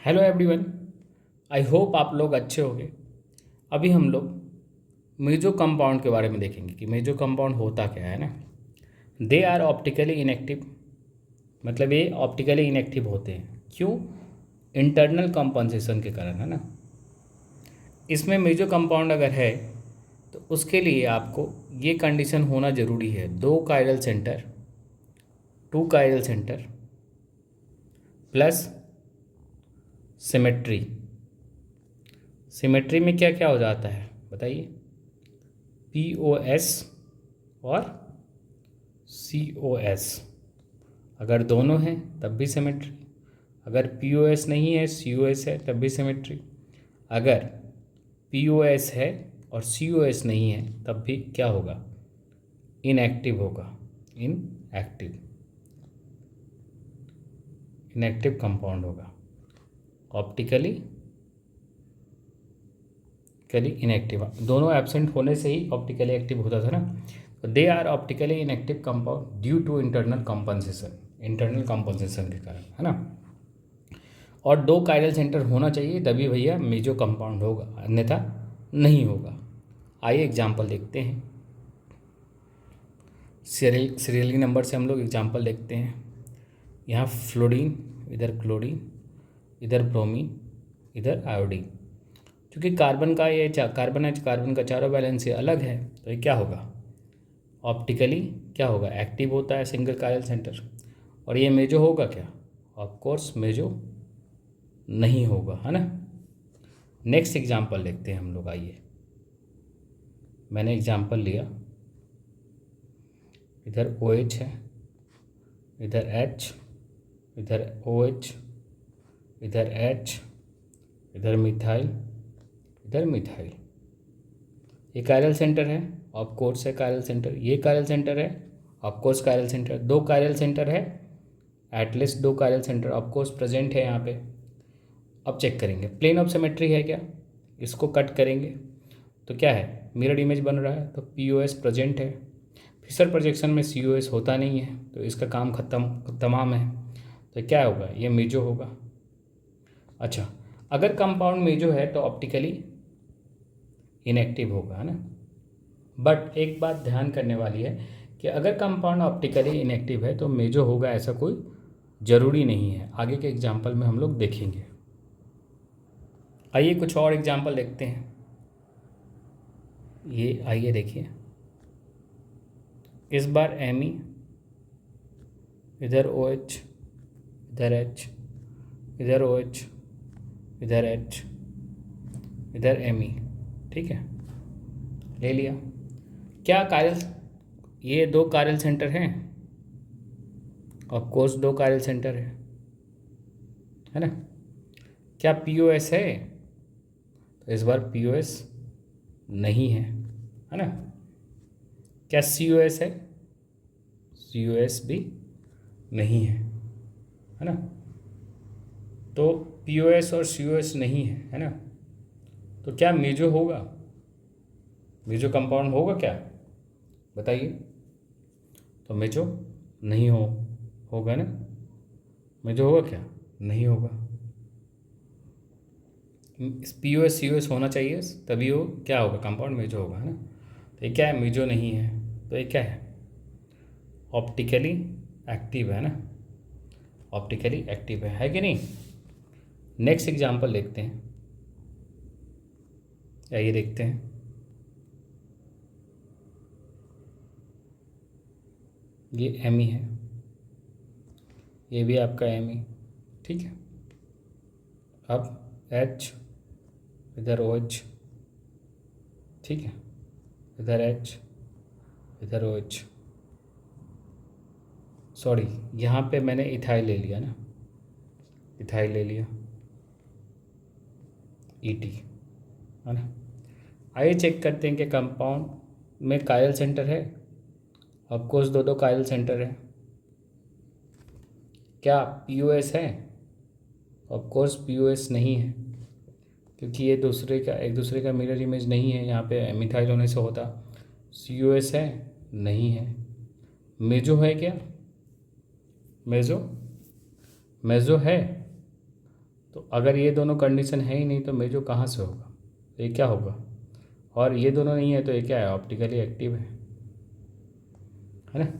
Hello everyone. I hope आप लोग अच्छे होंगे। अभी हम लोग मेजो कंपाउंड के बारे में देखेंगे कि मेजो कंपाउंड होता क्या है ना। दे आर ऑप्टिकली इनएक्टिव, मतलब ये ऑप्टिकली इनएक्टिव होते हैं। क्यों? इंटरनल कंपनसेशन के कारण, है ना। इसमें मेजो कंपाउंड अगर है तो उसके लिए आपको ये कंडीशन होना ज़रूरी है, दो chiral centre, two chiral centre plus symmetry. Symmetry में क्या क्या हो जाता है बताइए? POS और COS। अगर दोनों हैं तब भी सिमेट्री, अगर POS नहीं है COS है तब भी सिमेट्री, अगर POS है और COS नहीं है तब भी क्या होगा? इनएक्टिव होगा। इनएक्टिव इनएक्टिव कंपाउंड होगा, ऑप्टिकली इनएक्टिव। दोनों एब्सेंट होने से ही ऑप्टिकली एक्टिव होता था ना। तो they are optically inactive compound due to internal compensation के कारण, है ना। और दो कायरल सेंटर होना चाहिए तभी भैया मेजो कंपाउंड होगा, अन्यथा नहीं होगा। आइए एग्जाम्पल देखते हैं। सीरियली नंबर से हम लोग एग्जाम्पल देखते हैं। यहाँ फ्लोरीन, इधर क्लोरीन, इधर ब्रोमीन, इधर आयोडीन। क्योंकि कार्बन का ये कार्बन है, कार्बन का चारों बैलेंस से अलग है, तो ये क्या होगा? ऑप्टिकली क्या होगा? एक्टिव होता है, सिंगल कायरल सेंटर। और ये मेजो होगा क्या? ऑफ कोर्स मेजो नहीं होगा, है ना। नेक्स्ट एग्जाम्पल देखते हैं हम लोग। आइए, मैंने एग्जाम्पल लिया, इधर OH है, इधर H, इधर OH, इधर H, इधर मिथाइल, इधर मिथाइल। ये कायरल सेंटर है, ऑफ कोर्स है कायरल सेंटर। ये कायरल सेंटर है, ऑफ कोर्स कायरल सेंटर। दो कायरल सेंटर है, एटलीस्ट दो chiral centre of course present है यहाँ पे। अब चेक करेंगे प्लेन ऑफ सिमेट्री है क्या। इसको कट करेंगे तो क्या है? मिरर इमेज बन रहा है, तो POS प्रेजेंट है। फिशर प्रोजेक्शन में COS होता नहीं है, तो इसका काम खत्म तमाम है। तो क्या होगा? ये मेजो होगा। अच्छा, अगर कंपाउंड मेजो है तो ऑप्टिकली इनएक्टिव होगा, है ना। बट एक बात ध्यान करने वाली है कि अगर कंपाउंड ऑप्टिकली इनएक्टिव है तो मेजो होगा, ऐसा कोई ज़रूरी नहीं है। आगे के एग्जाम्पल में हम लोग देखेंगे। आइए कुछ और एग्जाम्पल देखते हैं। ये आइए देखिए, इस बार Me, इधर OH, इधर H, इधर OH, इधर H, इधर Me, ठीक है, ले लिया। क्या कायरल, ये दो कायरल सेंटर हैं, ऑफ कोर्स दो कायरल सेंटर है ना। क्या POS है? तो इस बार POS नहीं है ना। क्या COS है? COS भी नहीं है ना। तो POS और COS नहीं है ना। तो क्या मेजो होगा? मेजो कंपाउंड होगा क्या? बताइए। तो मेजो नहीं होगा ना। मेजो होगा क्या? नहीं होगा। POS COS होना चाहिए तभी वो क्या होगा? कंपाउंड मेजो होगा, है ना। तो ये क्या है? मेजो नहीं है, तो ये क्या है? ऑप्टिकली एक्टिव है ना। ऑप्टिकली एक्टिव है कि नहीं। नेक्स्ट एग्जाम्पल देखते हैं। आइए देखते हैं। ये Me है, ये भी आपका Me, ठीक है। अब H, इधर OH, ठीक है, इधर H, इधर OH। सॉरी, यहाँ पे मैंने इथाइल ले लिया ना, इथाइल ले लिया, ET, है ना। आइए चेक करते हैं कि कंपाउंड में कायरल सेंटर है। ऑफ कोर्स दो दो कायरल सेंटर है। क्या POS है? ऑफ कोर्स POS नहीं है, क्योंकि ये एक दूसरे का मिरर इमेज नहीं है। यहाँ पे मिथाइल होने से होता। COS है? नहीं है। मेजो है क्या? मेजो है? तो अगर ये दोनों कंडीशन है ही नहीं तो मेजो कहाँ से होगा, तो ये क्या होगा, और ये दोनों नहीं है तो ये क्या है, ऑप्टिकली एक्टिव है ना।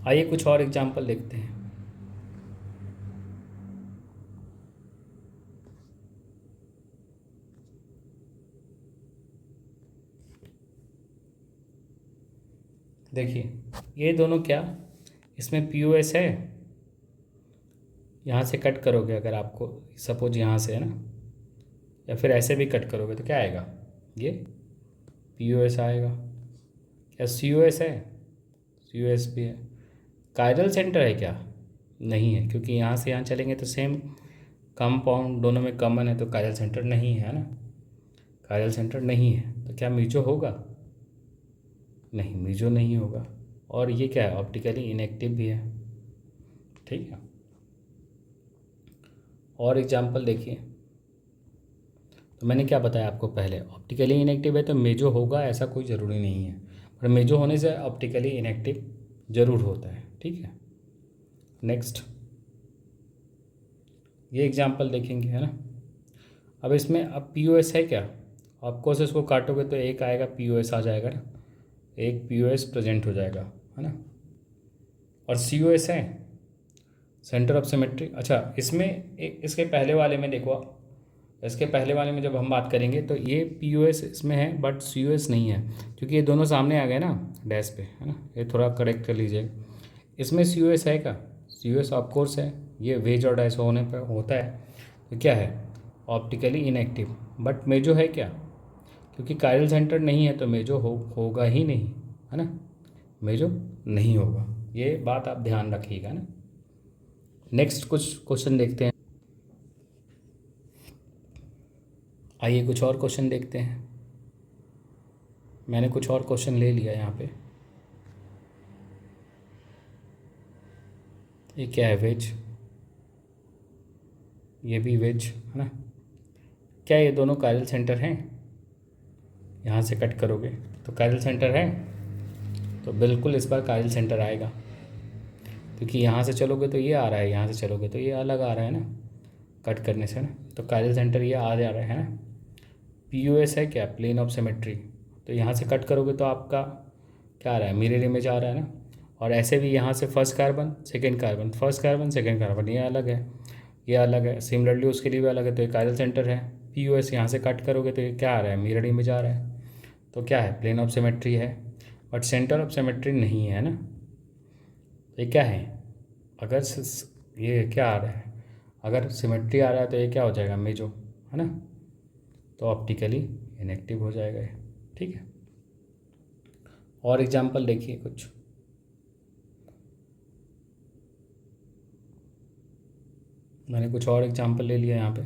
आइए कुछ और एग्जांपल देखते हैं। देखिए ये दोनों क्या, इसमें पीओएस है, यहाँ से कट करोगे अगर आपको सपोज यहाँ से है ना, या फिर ऐसे भी कट करोगे तो क्या आएगा, ये पीओएस आएगा। क्या सीओएस है, सीओएस भी है। कायरल सेंटर है क्या, नहीं है, क्योंकि यहाँ से यहाँ चलेंगे तो सेम कंपाउंड दोनों में कॉमन है, तो कायरल सेंटर नहीं है ना, कायरल सेंटर नहीं है। तो क्या मीजो होगा, नहीं मीजो नहीं होगा। और ये क्या है, ऑप्टिकली इनएक्टिव भी है, ठीक है। और एग्जांपल देखिए, तो मैंने क्या बताया आपको पहले, ऑप्टिकली इनएक्टिव है तो मेजो होगा ऐसा कोई ज़रूरी नहीं है, पर मेजो होने से ऑप्टिकली इनएक्टिव ज़रूर होता है, ठीक है। नेक्स्ट ये एग्जांपल देखेंगे, है ना। अब इसमें अब पीओएस है क्या, आपको से इसको काटोगे तो एक आएगा पीओएस आ जाएगा ना, एक पीओएस प्रेजेंट हो जाएगा, है ना। और सीओएस है, सेंटर ऑफ सिमेट्री। अच्छा इसमें इसके पहले वाले में देखो, इसके पहले वाले में जब हम बात करेंगे तो ये पीओएस इसमें है बट सीओएस नहीं है, क्योंकि ये दोनों सामने आ गए ना डैश पे, है ना। ये थोड़ा करेक्ट कर लीजिए, इसमें सीओएस है क्या, सीओएस ऑफ कोर्स है, ये वेज और डैश होने पर होता है, तो क्या है ऑप्टिकली इनएक्टिव। बट मेजो है क्या, क्योंकि कायरल सेंटर नहीं है तो मेजो होगा ही नहीं, है ना, मेजो नहीं होगा। ये बात आप ध्यान रखिएगा ना। नेक्स्ट कुछ क्वेश्चन देखते हैं। आइए कुछ और क्वेश्चन देखते हैं। मैंने कुछ और क्वेश्चन ले लिया यहाँ पे। ये क्या है, वेज, ये भी वेज, है ना। क्या ये दोनों कायरल सेंटर हैं, यहाँ से कट करोगे तो कायरल सेंटर है, तो बिल्कुल इस बार कायरल सेंटर आएगा, क्योंकि यहाँ से चलोगे तो ये आ रहा है, यहाँ से चलोगे तो ये अलग आ रहा है ना, कट करने से ना, तो कायरल सेंटर ये आ जा रहा है ना। पीओएस है क्या, प्लेन ऑफ सिमेट्री, तो यहाँ से कट करोगे तो आपका क्या आ रहा है, मिरर इमेज आ रहा है ना। और ऐसे भी यहाँ से first carbon second carbon, first carbon second carbon, ये अलग है, ये अलग है, सिमिलरली उसके लिए भी अलग है, तो ये कायरल सेंटर है। पीओएस यहाँ से कट करोगे तो ये क्या आ रहा है, मिरर इमेज आ रहा है, तो क्या है, प्लेन ऑफ सिमेट्री है, बट सेंटर ऑफ सिमेट्री नहीं है ना। ये क्या है, अगर ये क्या आ रहा है, अगर सिमेट्री आ रहा है तो ये क्या हो जाएगा, मेजो, है ना, तो ऑप्टिकली इनएक्टिव हो जाएगा ये, ठीक है। और एग्जांपल देखिए कुछ, मैंने कुछ और एग्जांपल ले लिया यहाँ पे।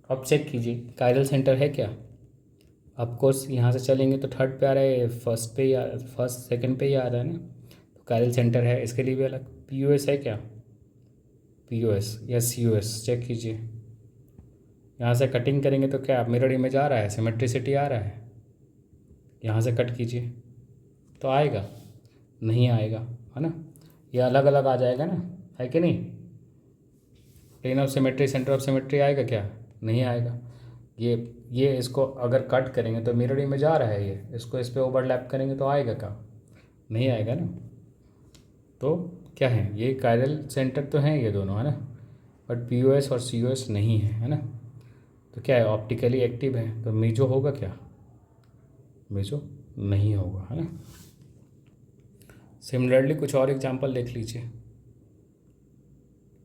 अब चेक कीजिए कायरल सेंटर है क्या। ऑफकोर्स यहाँ से चलेंगे तो थर्ड पे आ रहा है, फर्स्ट पे ही फर्स्ट सेकंड पे ही आ रहा है ना, तो कायरल सेंटर है, इसके लिए भी अलग। पीओएस है क्या, पीओएस या सीओएस चेक कीजिए, यहाँ से कटिंग करेंगे तो क्या मिरर इमेज आ रहा है, सिमेट्रिसिटी आ रहा है, यहाँ से कट कीजिए तो आएगा, नहीं आएगा, है ना, ये अलग अलग आ जाएगा ना, है कि नहीं। Plane of symmetry centre of symmetry आएगा क्या, नहीं आएगा। ये इसको अगर कट करेंगे तो मिरर इमेज आ रहा है, ये इसको इस पर ओवरलैप करेंगे तो आएगा क्या, नहीं आएगा ना। तो क्या है, ये कायरल सेंटर तो हैं ये दोनों, है ना, बट पीओएस और सीओएस नहीं है ना। तो क्या है, ऑप्टिकली एक्टिव है, तो मेजो होगा क्या, मेजो नहीं होगा, है ना। सिमिलरली कुछ और एग्जांपल देख लीजिए,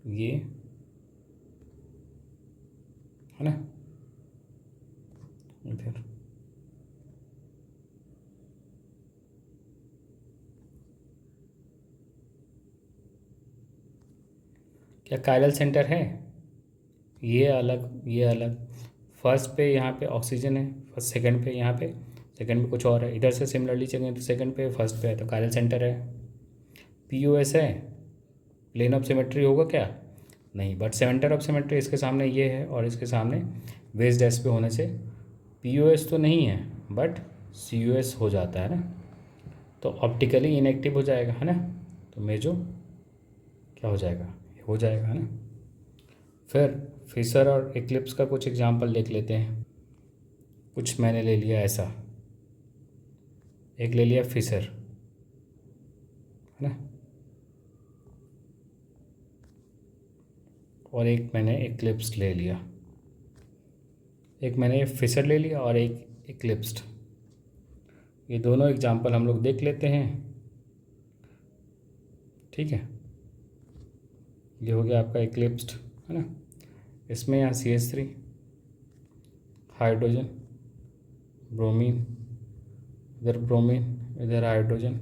ये है ना, इधर क्या कायरल सेंटर है, ये अलग ये अलग, फर्स्ट पे यहाँ पे ऑक्सीजन है, फर्स्ट सेकंड पे यहाँ पे, सेकंड पे कुछ और है, इधर से सिमिलरली चलेंगे तो सेकंड पे फर्स्ट पे है, तो कायरल सेंटर है। पीओएस है, प्लेन ऑफ सिमेट्री होगा क्या, नहीं, बट सेंटर ऑफ सिमेट्री इसके सामने ये है और इसके सामने बेस डैश पे होने से POS तो नहीं है बट COS हो जाता है ना, तो ऑप्टिकली इनएक्टिव हो जाएगा है ना, तो मेजो क्या हो जाएगा, हो जाएगा है ना। फिर फिशर और इक्लिप्स का कुछ एग्जांपल देख लेते हैं। कुछ मैंने ले लिया ऐसा, एक ले लिया फिशर है ना, और एक मैंने इक्लिप्स ले लिया, एक मैंने फिशर ले लिया और एक इक्लिप्स्ड। ये दोनों एग्जांपल हम लोग देख लेते हैं, ठीक है। ये हो गया आपका इक्लिप्स्ड है ना, इसमें यहाँ CH3 हाइड्रोजन ब्रोमीन, इधर ब्रोमीन, इधर हाइड्रोजन,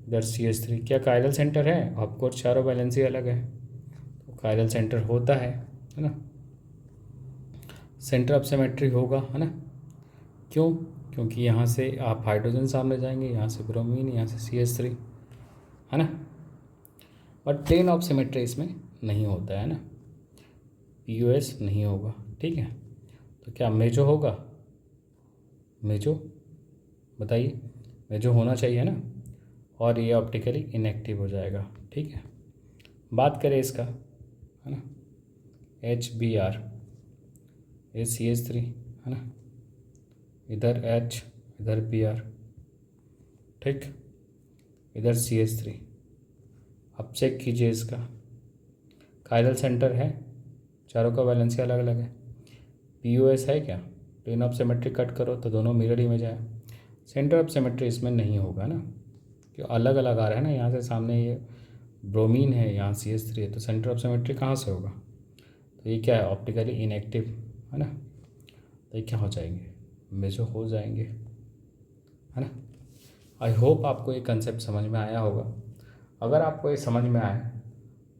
इधर CH3। क्या कायरल सेंटर है? ऑफकोर्स चारों वैलेंसी अलग है तो कायरल सेंटर होता है ना। सेंटर ऑफ सिमेट्री होगा है ना, क्यों? क्योंकि यहाँ से आप हाइड्रोजन सामने जाएंगे, यहाँ से ब्रोमीन, यहाँ से CH3 है ना। बट प्लेन ऑफ सिमेट्री इसमें नहीं होता है ना, POS नहीं होगा, ठीक है। तो क्या मेजो होगा? मेजो बताइए, मेजो होना चाहिए ना, और ये ऑप्टिकली इनएक्टिव हो जाएगा, ठीक है। बात करें इसका है ना, HBr, ये CH3 है ना, इधर H, इधर Br, ठीक, इधर CH3। अब चेक कीजिए इसका कायरल सेंटर है, चारों का वैलेंसी अलग अलग है। POS है क्या? प्लेन ऑफ सिमेट्री कट करो तो दोनों मिरर ही में जाए। सेंटर ऑफ सिमेट्री इसमें नहीं होगा ना, क्यों अलग अलग आ रहा है ना, यहाँ से सामने ये ब्रोमीन है, यहाँ CH3 है, तो सेंटर ऑफ सिमेट्री कहाँ से होगा? तो ये क्या है? ऑप्टिकली इनएक्टिव है ना, तो ये क्या हो जाएंगे? मेजो हो जाएंगे है ना। आई होप आपको ये कंसेप्ट समझ में आया होगा। अगर आपको ये समझ में आए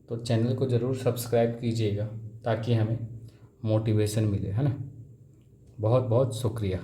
तो चैनल को ज़रूर सब्सक्राइब कीजिएगा ताकि हमें मोटिवेशन मिले है ना। बहुत बहुत शुक्रिया।